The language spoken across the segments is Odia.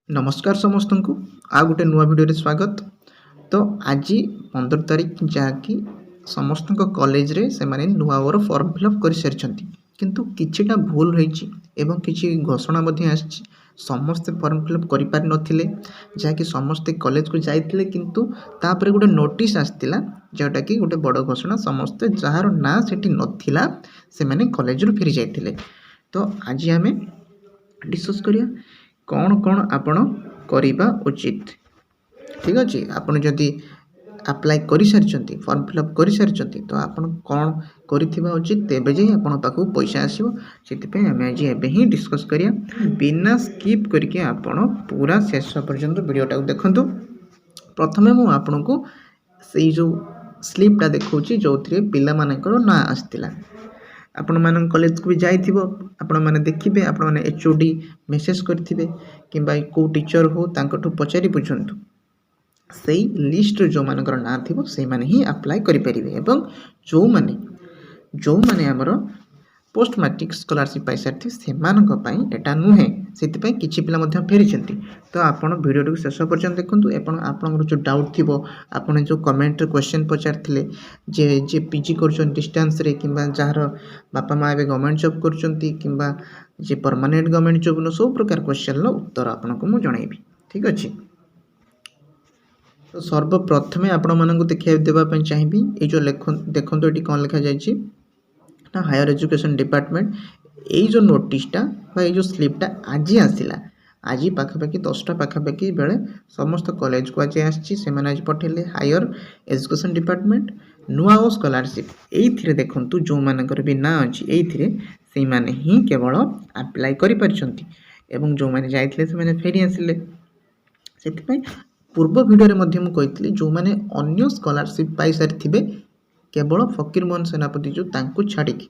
नमस्कार समस्त को आ गोटे नुआ वीडियो स्वागत। तो आज 15 तारीख जहाँकि समस्त कॉलेज रे से माने नुआ ओर फॉर्म फिलअप कर सारी किंतु किछिटा भूल रही एवं किछि घोषणा आसी समस्ते फॉर्म फिलअप कर पारि नथिले जहाँकि समस्ते कॉलेज को जाइथिले किंतु तापर गोटे नोटिस आसतिला जोटा कि गोटे बड़ घोषणा समस्ते जार ना सेठी नथिला से माने कॉलेज रो फेरी जाइथिले। तो आज आमे डिस्कस करिया कौन कौन आपण करिबा उचित। ठीक अच्छे आपन जदि अप्लाई कर सारी फॉर्म फिलअप कर सारी तो आपन कौन करिथिबा उचित तेबे जाई आपन पाखु पैसा आसीबो। सेति आम आज एबे ही डिस्कस करिया बिना स्किप करके आपन पूरा शेष पर्यंत वीडियोटा देखंतु। प्रथमे मु आपन को सेई जो स्लिपटा देखौची जो पिला मानकर ना आस्तिला आपण मान कॉलेज को भी जाइथिबो आपण माने देखिबे आपण माने एचओडी मेसेज करथिबे किंबा को टीचर हो तांकठु पचारि पुछंतु सेई लिस्ट जो मानकर ना थिबो से माने ही अप्लाई करि परिबे। एवं जो माने हमर पोस्ट मैट्रिक स्कॉलरशिप पाई सारथि सेमानक पई एटा नुहे सेति पई किछि पिला मध्ये फेरिचंती। तो आपण वीडियो को शेष पर्यंत देखंतु एपन आपन जो डाउट थिबो आपण जो कमेंट रे क्वेश्चन पचारथिले जे पीजी करछन डिस्टेंस रे किंबा जहार बापा माँ एबे गवर्नमेंट जॉब करछंती किंबा जे परमानेंट गवर्नमेंट जॉब नो सब प्रकार क्वेश्चन लो उत्तर आपन को मु जणाइबी। ठीक अछि। तो सर्वप्रथमे आपण मानन को देखै देबा पई चाहिबी ए जो देखंतु एटी कोन लिखा जायछि ना हायर एजुकेशन डिपार्टमेंट यही जो नोटिसटा जो स्लिपटा आज आसला आज पाखापाखि 10टा पाखापाखि बेले समस्त कॉलेज को आज आज पठेले हायर एजुकेशन डिपार्टमेंट नुआ स्कॉलरशिप ये देखंतु जो मानकर भी ना अच्छी ये माने ही केवल अप्लाई करि परिछंती एवं जो माने जाइथिले से माने फेरी आसिले। सेति पूर्व वीडियो रे मध्य मु कहितली जो माने अन्य स्कॉलरशिप पाई सारिथिबे केवल फकीर मोहन सेनापति जो तांको छाड़िकी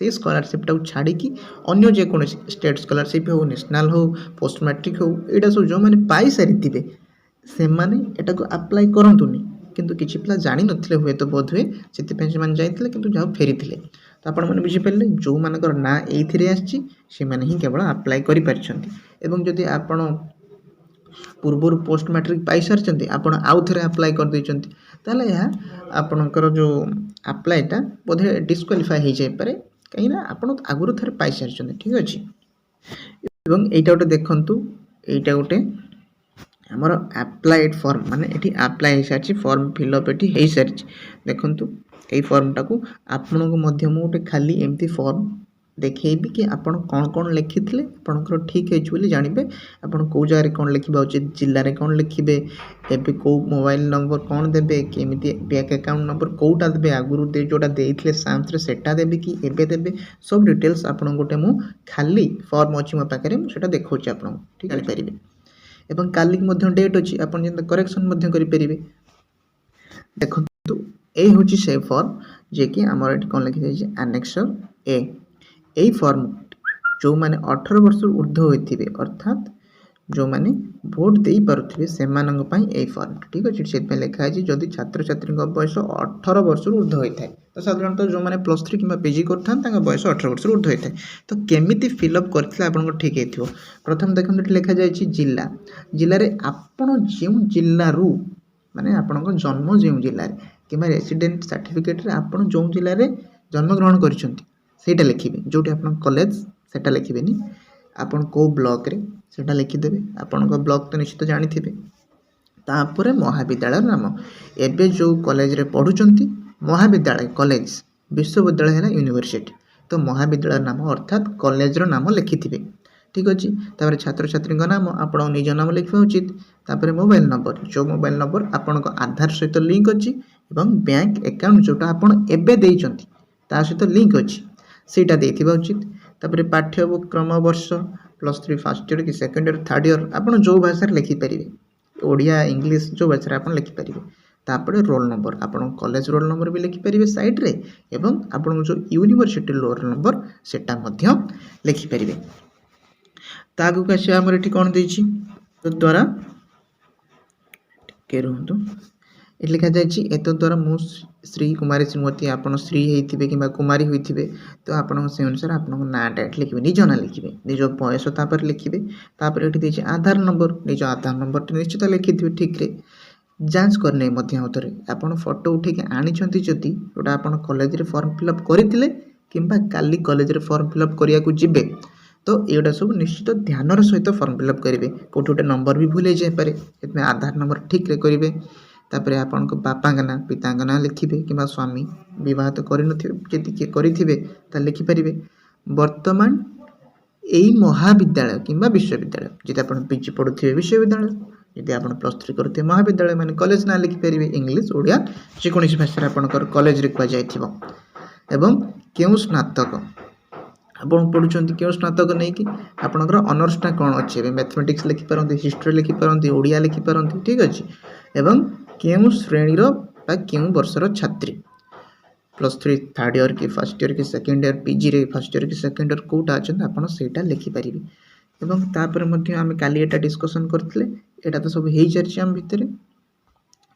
से स्कॉलरशिप टाक छाड़िकी अन्य जेकोसी स्टेट स्कॉलरशिप हो नेशनल हो पोस्ट मैट्रिक हो यहाँ सब जो मैंने पाई सारी से माने एटा को अप्लाई करंतुनी किंतु किछि पिला जानि नथिले हुए तो बोध हुए सेति से माने जाइथिले किंतु जाओ फेरी थिले। तो आपण माने बुझि पारले जो मानकर ना एथिरे आछि से माने ही केवल अप्लाई करि पारछंती। एवं जदि आपण पूर्व पोस्ट मैट्रिक पाई सारी आपण आउ थे अप्लाई कर देइछंती ताले या आपणकर जो अप्लाईटा बोधे डिस्क्वालिफाई हो जाए कहीं आप आगुरी थे पाई सारी। ठीक अच्छे। एवं यहाँ गोटे देखु यहाँ गोटे आमर अप्लाइड फॉर्म माने ये अप्लाई हो सारी फॉर्म फिलअप ये हो सारी देखु ये फॉर्मटा को आपण को गोटे खाली एमती फॉर्म देखी कि आपड़ कौन कौन लिखी थे आपंकर ठीक है जानवे आपड़ कौ जगह कौन लिखा उचित जिले में कौन लिखे एवं कौ मोबाइल नंबर कौन देवे केमी बैंक अकाउंट नंबर कौटा देवे आगुरी दे जोटा देते सामने सेटा देवे कि एबे देवे सब डिटेल्स आपन गोटे मु खाली फॉर्म अच्छी मो पाखे मुझे देखा आपको ठीक जानीपारे। एवं काली डेट अच्छी आप करेक्शन करेंगे। देखो ये हूँ से फॉर्म जे कि आमर ये कौन लिखी जाए एनेक्सर ए यही फॉर्म जो माने 18 वर्ष ऊर्ध्व होते अर्थात जो माने भोट दे पारे से यही फॉर्म ठीक अच्छे से लिखाई जदि छात्र छात्री बयस 18 वर्ष ऊर्ध्व होता है तो साधारणतः जो मैंने +3 कि पीजी कर बयस 18 वर्ष ऊर्ध्व होता है। तो केमिति फिलअप करते आप ठीक है। प्रथम देखो ये लिखा जाए जिला जिले में आपड़ जो जिलू माने आपण जन्म जो जिले में कि रेसिडेंट सर्टिफिकेट आप जो जिले में जन्मग्रहण कर लिखिए जो कॉलेज सेटा लिखिबेनी आपन को ब्लॉक रे सेटा लिखिदेवे आपण ब्लॉक तो निश्चित जानी तापर महाविद्यालय नाम एबे जो कॉलेज रे पढ़ुचंती महाविद्यालय कॉलेज विश्वविद्यालय है यूनिवर्सिटी तो महाविद्यालय नाम अर्थात कॉलेज रो नाम लिखिथिबे। ठीक अच्छे। तापर छात्र छात्री नाम आप निज नाम लिखा उचित तापर मोबाइल नंबर जो मोबाइल नंबर आपण आधार सहित लिंक अच्छी एवं बैंक अकाउंट जोटा आपण एबे देइचंती ता सहित लिंक अच्छी सेटा देथिबा उचित। तापर पाठ्यक्रम वर्ष +3 फर्स्ट ईयर कि सेकेंड ईयर थर्ड ईयर आपन जो भाषा लिखिपारे ओडिया इंग्लिश जो भाषा आप लिखिपारे तापर रोल नंबर आपन कॉलेज रोल नंबर भी लिखिपारे साइड रे एवं आपन जो यूनिवर्सिटी रोल नंबर सेटा मध्य लिखिपारे। तागु का हमर एठी कोन देछि तो द्वारा के रहंतु ଏଠି ଲେଖାଯାଇଛି ଏତଦ୍ୱାରା ମୁଁ ଶ୍ରୀ କୁମାରୀ ଶ୍ରୀମତୀ ଆପଣ ଶ୍ରୀ ହେଇଥିବେ କିମ୍ବା କୁମାରୀ ହୋଇଥିବେ ତ ଆପଣଙ୍କ ସେ ଅନୁସାରେ ଆପଣଙ୍କ ନାଁଟା ଏଠି ଲେଖିବେ ନିଜ ନାଁ ଲେଖିବେ ନିଜ ବୟସ ତାପରେ ଲେଖିବେ ତାପରେ ଏଠି ଦେଇଛି ଆଧାର ନମ୍ବର ନିଜ ଆଧାର ନମ୍ବରଟି ନିଶ୍ଚିତ ଲେଖିଥିବେ ଠିକ୍ରେ ଯାଞ୍ଚ କରିନେଇ ମଧ୍ୟ ଆଉଥରେ ଆପଣ ଫଟୋ ଉଠେଇକି ଆଣିଛନ୍ତି ଯଦି ଯେଉଁଟା ଆପଣ କଲେଜରେ ଫର୍ମ ଫିଲ୍ଅପ୍ କରିଥିଲେ କିମ୍ବା କାଲି କଲେଜରେ ଫର୍ମ ଫିଲ୍ଅପ୍ କରିବାକୁ ଯିବେ ତ ଏଗୁଡ଼ା ସବୁ ନିଶ୍ଚିତ ଧ୍ୟାନର ସହିତ ଫର୍ମ ଫିଲ୍ଅପ୍ କରିବେ କେଉଁଠି ଗୋଟେ ନମ୍ବର ବି ଭୁଲ ହେଇଯାଇପାରେ ସେଥିପାଇଁ ଆଧାର ନମ୍ବର ଠିକ୍ରେ କରିବେ ତାପରେ ଆପଣଙ୍କ ବାପାଙ୍କ ନାଁ ପିତାଙ୍କ ନାଁ ଲେଖିବେ କିମ୍ବା ସ୍ୱାମୀ ବିବାହ ତ କରିନଥିବେ ଯଦି କିଏ କରିଥିବେ ତାହେଲେ ଲେଖିପାରିବେ ବର୍ତ୍ତମାନ ଏଇ ମହାବିଦ୍ୟାଳୟ କିମ୍ବା ବିଶ୍ୱବିଦ୍ୟାଳୟ ଯଦି ଆପଣ ପିଜି ପଢ଼ୁଥିବେ ବିଶ୍ୱବିଦ୍ୟାଳୟ ଯଦି ଆପଣ +3 କରୁଥିବେ ମହାବିଦ୍ୟାଳୟ ମାନେ କଲେଜ ନାଁ ଲେଖିପାରିବେ ଇଂଲିଶ ଓଡ଼ିଆ ଯେକୌଣସି ଭାଷାରେ ଆପଣଙ୍କର କଲେଜରେ କୁହାଯାଇଥିବ ଏବଂ କେଉଁ ସ୍ନାତକ ଆପଣ ପଢ଼ୁଛନ୍ତି କେଉଁ ସ୍ନାତକ ନେଇକି ଆପଣଙ୍କର ଅନର୍ସଟା କ'ଣ ଅଛି ଏବେ ମ୍ୟାଥମେଟିକ୍ସ ଲେଖିପାରନ୍ତି ହିଷ୍ଟ୍ରି ଲେଖିପାରନ୍ତି ଓଡ଼ିଆ ଲେଖିପାରନ୍ତି ଠିକ୍ ଅଛି ଏବଂ କେଉଁ ଶ୍ରେଣୀର ବା କେଉଁ ବର୍ଷର ଛାତ୍ରୀ +3 ଥାର୍ଡ଼ ଇୟର୍ କି ଫାର୍ଷ୍ଟ ଇୟର୍ କି ସେକେଣ୍ଡ ଇୟର୍ ପିଜିରେ ଫାର୍ଷ୍ଟ ଇୟର୍ କି ସେକେଣ୍ଡ ଇୟର୍ କେଉଁଟା ଅଛନ୍ତି ଆପଣ ସେଇଟା ଲେଖିପାରିବେ ଏବଂ ତାପରେ ମଧ୍ୟ ଆମେ କାଲି ଏଇଟା ଡିସ୍କସନ୍ କରିଥିଲେ ଏଇଟା ତ ସବୁ ହେଇସାରିଛି ଆମ ଭିତରେ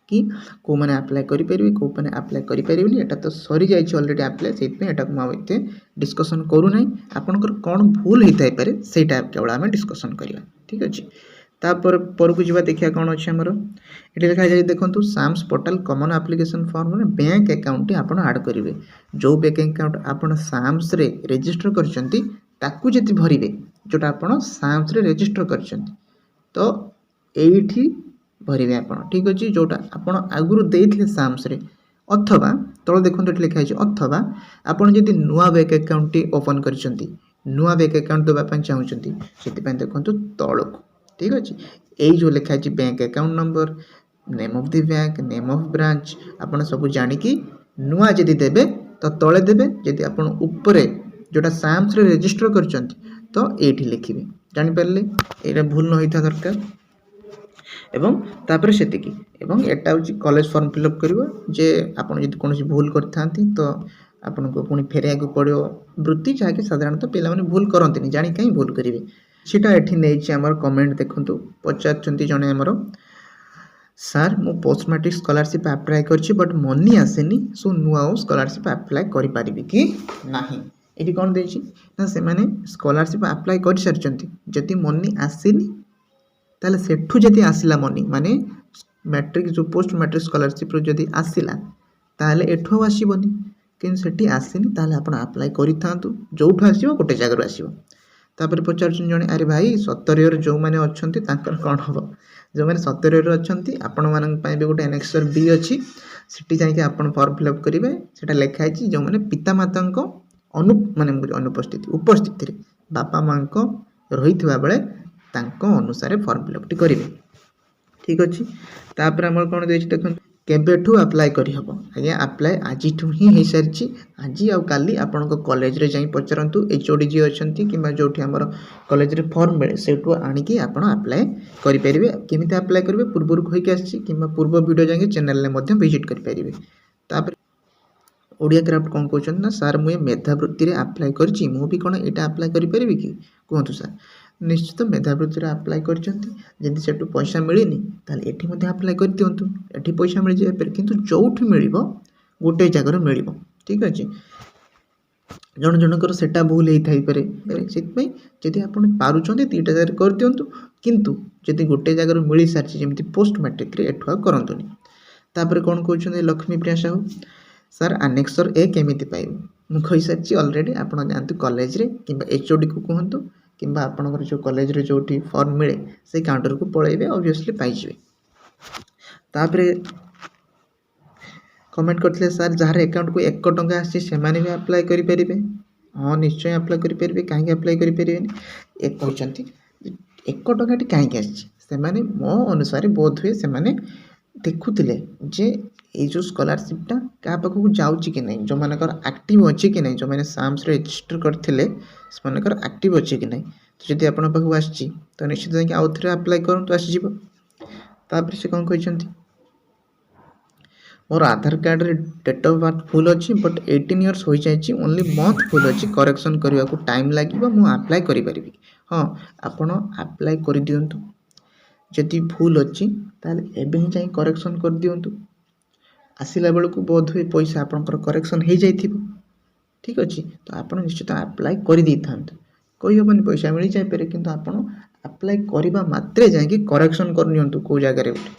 କି କେଉଁମାନେ ଆପ୍ଲାଏ କରିପାରିବେ କେଉଁମାନେ ଆପ୍ଲାଏ କରିପାରିବେନି ଏଇଟା ତ ସରିଯାଇଛି ଅଲରେଡ଼ି ଆପ୍ଲାଏ ସେଇଥିପାଇଁ ଏଟାକୁ ମୁଁ ଆଉ ଏତେ ଡିସ୍କସନ୍ କରୁନାହିଁ ଆପଣଙ୍କର କ'ଣ ଭୁଲ ହେଇଥାଇପାରେ ସେଇଟା କେବଳ ଆମେ ଡିସ୍କସନ୍ କରିବା ଠିକ୍ ଅଛି ତାପରେ ପରକୁ ଯିବା ଦେଖିବା କ'ଣ ଅଛି ଆମର ଏଠି ଲେଖାଯାଇଛି ଦେଖନ୍ତୁ ସାମ୍ସ ପୋର୍ଟାଲ କମନ୍ ଆପ୍ଲିକେସନ୍ ଫର୍ମରେ ବ୍ୟାଙ୍କ ଆକାଉଣ୍ଟଟି ଆପଣ ଆଡ଼୍ କରିବେ ଯେଉଁ ବ୍ୟାଙ୍କ ଆକାଉଣ୍ଟ ଆପଣ ସାମ୍ସରେ ରେଜିଷ୍ଟର କରିଛନ୍ତି ତାକୁ ଯଦି ଭରିବେ ଯେଉଁଟା ଆପଣ ସାମ୍ସରେ ରେଜିଷ୍ଟର କରିଛନ୍ତି ତ ଏଇଠି ଭରିବେ ଆପଣ ଠିକ୍ ଅଛି ଯେଉଁଟା ଆପଣ ଆଗରୁ ଦେଇଥିଲେ ସାମ୍ସରେ ଅଥବା ତଳ ଦେଖନ୍ତୁ ଏଠି ଲେଖା ହେଇଛି ଅଥବା ଆପଣ ଯଦି ନୂଆ ବ୍ୟାଙ୍କ ଆକାଉଣ୍ଟଟି ଓପନ୍ କରିଛନ୍ତି ନୂଆ ବ୍ୟାଙ୍କ ଆକାଉଣ୍ଟ ଦେବା ପାଇଁ ଚାହୁଁଛନ୍ତି ସେଥିପାଇଁ ଦେଖନ୍ତୁ ତଳକୁ ଠିକ୍ ଅଛି ଏଇ ଯେଉଁ ଲେଖା ହେଇଛି bank account number name of the bank name of branch ଆପଣ ସବୁ ଜାଣିକି ନୂଆ ଯଦି ଦେବେ ତ ତଳେ ଦେବେ ଯଦି ଆପଣ ଉପରେ ଯେଉଁଟା ସାମ୍ସରେ ରେଜିଷ୍ଟର କରିଛନ୍ତି ତ ଏଇଠି ଲେଖିବେ ଜାଣିପାରିଲେ ଏଇଟା ଭୁଲ ନ ହେଇଥିବା ଦରକାର ଏବଂ ତାପରେ ସେତିକି ଏବଂ ଏଟା ହେଉଛି କଲେଜ ଫର୍ମ ଫିଲ୍ଅପ୍ କରିବ ଯେ ଆପଣ ଯଦି କୌଣସି ଭୁଲ କରିଥାନ୍ତି ତ ଆପଣଙ୍କୁ ପୁଣି ଫେରାଇବାକୁ ପଡ଼ିବ ବୃତ୍ତି ଯାହାକି ସାଧାରଣତଃ ପିଲାମାନେ ଭୁଲ କରନ୍ତିନି ଜାଣି କାହିଁ ଭୁଲ କରିବେ ସେଟା ଏଠି ନେଇଛି ଆମର କମେଣ୍ଟ ଦେଖନ୍ତୁ ପଚାରୁଛନ୍ତି ଜଣେ ଆମର ସାର୍ ମୁଁ ପୋଷ୍ଟ ମାଟ୍ରିକ ସ୍କଲାରସିପ୍ ଆପ୍ଲାଏ କରିଛି ବଟ୍ ମନି ଆସିନି ସୋ ନୂଆ ଆଉ ସ୍କଲାରସିପ୍ ଆପ୍ଲାଏ କରିପାରିବି କି ନାହିଁ ଏଠି କ'ଣ ଦେଇଛି ନା ସେମାନେ ସ୍କଲାରସିପ୍ ଆପ୍ଲାଏ କରିସାରିଛନ୍ତି ଯଦି ମନି ଆସିନି ତାହେଲେ ସେଠୁ ଯଦି ଆସିଲା ମନି ମାନେ ମ୍ୟାଟ୍ରିକ୍ ଯେଉଁ ପୋଷ୍ଟ ମ୍ୟାଟ୍ରିକ୍ ସ୍କଲାରସିପ୍ରୁ ଯଦି ଆସିଲା ତାହେଲେ ଏଠୁ ଆଉ ଆସିବନି କିନ୍ତୁ ସେଠି ଆସିନି ତାହେଲେ ଆପଣ ଆପ୍ଲାଏ କରିଥାନ୍ତୁ ଯେଉଁଠୁ ଆସିବ ଗୋଟେ ଜାଗାରୁ ଆସିବ ତାପରେ ପଚାରୁଛନ୍ତି ଜଣେ ଆରେ ଭାଇ 70 ଇୟର୍ ଯେଉଁମାନେ ଅଛନ୍ତି ତାଙ୍କର କ'ଣ ହେବ ଯେଉଁମାନେ 70 ଇୟର୍ ଅଛନ୍ତି ଆପଣମାନଙ୍କ ପାଇଁ ବି ଗୋଟେ ଆନେକ୍ସର B ଅଛି ସେଠି ଯାଇକି ଆପଣ ଫର୍ମ ଫିଲ୍ଅପ୍ କରିବେ ସେଇଟା ଲେଖା ହେଇଛି ଯେଉଁମାନେ ପିତାମାତାଙ୍କ ଉପସ୍ଥିତିରେ ବାପା ମାଆଙ୍କ ରହିଥିବା ବେଳେ ତାଙ୍କ ଅନୁସାରେ ଫର୍ମ ଫିଲ୍ଅପ୍ଟି କରିବେ ଠିକ୍ ଅଛି ତାପରେ ଆମର କ'ଣ ଦେଇଛି ଦେଖନ୍ତୁ କେବେଠୁ ଆପ୍ଲାଏ କରିହେବ ଆଜ୍ଞା ଆପ୍ଲାଏ ଆଜିଠୁ ହିଁ ହେଇସାରିଛି ଆଜି ଆଉ କାଲି ଆପଣଙ୍କ କଲେଜରେ ଯାଇ ପଚାରନ୍ତୁ HOD ଯିଏ ଅଛନ୍ତି କିମ୍ବା ଯେଉଁଠି ଆମର କଲେଜରେ ଫର୍ମ ମିଳେ ସେଇଠୁ ଆଣିକି ଆପଣ ଆପ୍ଲାଏ କରିପାରିବେ କେମିତି ଆପ୍ଲାଏ କରିବେ ପୂର୍ବରୁ କହିକି ଆସିଛି କିମ୍ବା ପୂର୍ବ ଭିଡ଼ିଓ ଯାଇକି ଚ୍ୟାନେଲରେ ମଧ୍ୟ ଭିଜିଟ୍ କରିପାରିବେ ତାପରେ ଓଡ଼ିଆ କ୍ରାଫ୍ଟ କ'ଣ କହୁଛନ୍ତି ନା ସାର୍ ମୁଁ ଏ ମେଧାବୃତ୍ତିରେ ଆପ୍ଲାଏ କରିଛି ମୁଁ ବି କ'ଣ ଏଇଟା ଆପ୍ଲାଏ କରିପାରିବି କି କୁହନ୍ତୁ ସାର୍ ନିଶ୍ଚିତ ମେଧାବୃତ୍ତିରେ ଆପ୍ଲାଏ କରିଛନ୍ତି ଯଦି ସେଠୁ ପଇସା ମିଳିନି ତାହେଲେ ଏଠି ମଧ୍ୟ ଆପ୍ଲାଏ କରିଦିଅନ୍ତୁ ଏଠି ପଇସା ମିଳିଯାଇପାରେ କିନ୍ତୁ ଯେଉଁଠି ମିଳିବ ଗୋଟେ ଜାଗାରୁ ମିଳିବ ଠିକ୍ ଅଛି ଜଣ ଜଣଙ୍କର ସେଟା ଭୁଲ ହେଇଥାଇପାରେ ସେଥିପାଇଁ ଯଦି ଆପଣ ପାରୁଛନ୍ତି ଦୁଇଟା ଜାଗାରେ କରିଦିଅନ୍ତୁ କିନ୍ତୁ ଯଦି ଗୋଟେ ଜାଗାରୁ ମିଳିସାରିଛି ଯେମିତି ପୋଷ୍ଟ ମ୍ୟାଟ୍ରିକରେ ଏଠୁ ଆଉ କରନ୍ତୁନି ତାପରେ କ'ଣ କହୁଛନ୍ତି ଲକ୍ଷ୍ମୀପ୍ରିୟା ସାହୁ ସାର୍ ଆନେକ୍ସର A କେମିତି ପାଇବୁ ମୁଁ କହିସାରିଛି ଅଲରେଡ଼ି ଆପଣ ଯାଆନ୍ତୁ କଲେଜରେ କିମ୍ବା HODକୁ କୁହନ୍ତୁ କିମ୍ବା ଆପଣଙ୍କର ଯେଉଁ କଲେଜରେ ଯେଉଁଠି ଫର୍ମ ମିଳେ ସେଇ କାଉଣ୍ଟରକୁ ପଳାଇବେ ଅବଭିୟସ୍ଲି ପାଇଯିବେ ତାପରେ କମେଣ୍ଟ କରିଥିଲେ ସାର୍ ଯାହାର ଆକାଉଣ୍ଟକୁ 1 ଟଙ୍କା ଆସିଛି ସେମାନେ ବି ଆପ୍ଲାଏ କରିପାରିବେ ହଁ ନିଶ୍ଚୟ ଆପ୍ଲାଏ କରିପାରିବେ କାହିଁକି ଆପ୍ଲାଏ କରିପାରିବେନି କହିଛନ୍ତି 1 ଟଙ୍କାଟି କାହିଁକି ଆସିଛି ସେମାନେ ମୋ ଅନୁସାରେ ବୋଧହୁଏ ସେମାନେ ଦେଖୁଥିଲେ ଯେ ଏଇ ଯେଉଁ ସ୍କଲାରସିପ୍ଟା କାହା ପାଖକୁ ଯାଉଛି କି ନାହିଁ ଯେଉଁମାନଙ୍କର ଆକ୍ଟିଭ୍ ଅଛି କି ନାହିଁ ଯେଉଁମାନେ ସାମ୍ସରେ ରେଜିଷ୍ଟର କରିଥିଲେ ସେମାନଙ୍କର ଆକ୍ଟିଭ୍ ଅଛି କି ନାହିଁ ତ ଯଦି ଆପଣଙ୍କ ପାଖକୁ ଆସିଛି ତ ନିଶ୍ଚିତ ଯାଇକି ଆଉ ଥରେ ଆପ୍ଲାଏ କରନ୍ତୁ ଆସିଯିବ ତାପରେ ସେ କ'ଣ କହିଛନ୍ତି ମୋର ଆଧାର କାର୍ଡ଼ରେ ଡେଟ୍ ଅଫ୍ ବାର୍ଥ ଭୁଲ ଅଛି ବଟ୍ 18 ଇୟର୍ସ ହୋଇଯାଇଛି ଓନ୍ଲି ମନ୍ଥ ଭୁଲ ଅଛି କରେକ୍ସନ୍ କରିବାକୁ ଟାଇମ୍ ଲାଗିବ ମୁଁ ଆପ୍ଲାଏ କରିପାରିବି ହଁ ଆପଣ ଆପ୍ଲାଏ କରିଦିଅନ୍ତୁ ଯଦି ଭୁଲ ଅଛି ତାହେଲେ ଏବେ ହିଁ ଯାଇ କରେକ୍ସନ୍ କରିଦିଅନ୍ତୁ ଆସିଲା ବେଳକୁ ବୋଧହୁଏ ପଇସା ଆପଣଙ୍କର କରେକ୍ସନ୍ ହେଇଯାଇଥିବ। ଠିକ୍ ଅଛି, ତ ଆପଣ ନିଶ୍ଚିତ ଆପ୍ଲାଏ କରିଦେଇଥାନ୍ତୁ। କହିହେବନି ପଇସା ମିଳିଯାଇପାରେ, କିନ୍ତୁ ଆପଣ ଆପ୍ଲାଏ କରିବା ମାତ୍ରେ ଯାଇକି କରେକ୍ସନ୍ କରିନିଅନ୍ତୁ କେଉଁ ଜାଗାରେ ଗୋଟେ।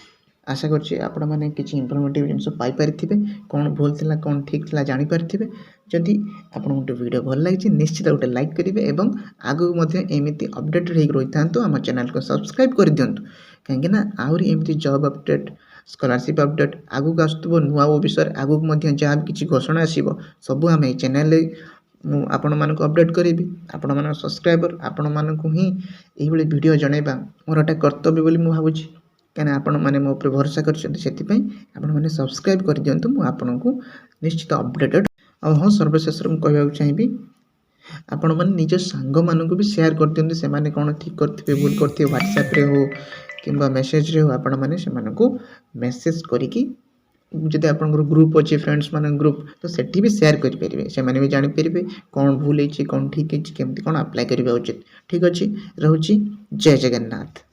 ଆଶା କରୁଛି ଆପଣମାନେ କିଛି ଇନଫର୍ମେଟିଭ୍ ଜିନିଷ ପାଇପାରିଥିବେ, କ'ଣ ଭୁଲ ଥିଲା କ'ଣ ଠିକ୍ ଥିଲା ଜାଣିପାରିଥିବେ। ଯଦି ଆପଣଙ୍କୁ ଗୋଟେ ଭିଡ଼ିଓ ଭଲ ଲାଗିଛି ନିଶ୍ଚିତ ଗୋଟେ ଲାଇକ୍ କରିବେ ଏବଂ ଆଗକୁ ମଧ୍ୟ ଏମିତି ଅପଡ଼େଟେଡ଼ ହେଇକି ରହିଥାନ୍ତୁ। ଆମ ଚ୍ୟାନେଲକୁ ସବସ୍କ୍ରାଇବ୍ କରିଦିଅନ୍ତୁ, କାହିଁକିନା ଆହୁରି ଏମିତି ଜବ୍ ଅପଡ଼େଟ୍, ସ୍କଲାରସିପ୍ ଅପଡ଼େଟ୍ ଆଗକୁ ଆସୁଥିବ ନୂଆ ବିଷୟରେ। ଆଗକୁ ମଧ୍ୟ ଯାହା ବି କିଛି ଘୋଷଣା ଆସିବ ସବୁ ଆମେ ଏଇ ଚ୍ୟାନେଲରେ ମୁଁ ଆପଣମାନଙ୍କୁ ଅପଡ଼େଟ୍ କରିବି। ଆପଣମାନଙ୍କ ସବସ୍କ୍ରାଇବର୍ ଆପଣମାନଙ୍କୁ ହିଁ ଏଇଭଳି ଭିଡ଼ିଓ ଜଣାଇବା ମୋର ଗୋଟେ କର୍ତ୍ତବ୍ୟ ବୋଲି ମୁଁ ଭାବୁଛି, କାହିଁକିନା ଆପଣମାନେ ମୋ ଉପରେ ଭରସା କରିଛନ୍ତି। ସେଥିପାଇଁ ଆପଣମାନେ ସବସ୍କ୍ରାଇବ୍ କରିଦିଅନ୍ତୁ, ମୁଁ ଆପଣଙ୍କୁ ନିଶ୍ଚିତ ଅପଡ଼େଟେଡ଼। ଆଉ ହଁ, ସର୍ବଶେଷରେ ମୁଁ କହିବାକୁ ଚାହିଁବି, ଆପଣମାନେ ନିଜ ସାଙ୍ଗମାନଙ୍କୁ ବି ସେୟାର କରିଦିଅନ୍ତୁ। ସେମାନେ କ'ଣ ଠିକ୍ କରିଥିବେ ଭୁଲ କରିଥିବେ, ହ୍ୱାଟ୍ସଆପ୍ରେ ହେଉ କିମ୍ବା ମେସେଜ୍ରେ ହେଉ ଆପଣମାନେ ସେମାନଙ୍କୁ ମେସେଜ୍ କରିକି, ଯଦି ଆପଣଙ୍କର ଗ୍ରୁପ୍ ଅଛି ଫ୍ରେଣ୍ଡସ୍ ମାନଙ୍କ ଗ୍ରୁପ୍, ତ ସେଠି ବି ସେୟାର କରିପାରିବେ। ସେମାନେ ବି ଜାଣିପାରିବେ କ'ଣ ଭୁଲ ହେଇଛି କ'ଣ ଠିକ୍ ହେଇଛି, କେମିତି କ'ଣ ଆପ୍ଲାଏ କରିବା ଉଚିତ। ଠିକ୍ ଅଛି, ରହୁଛି। ଜୟ ଜଗନ୍ନାଥ।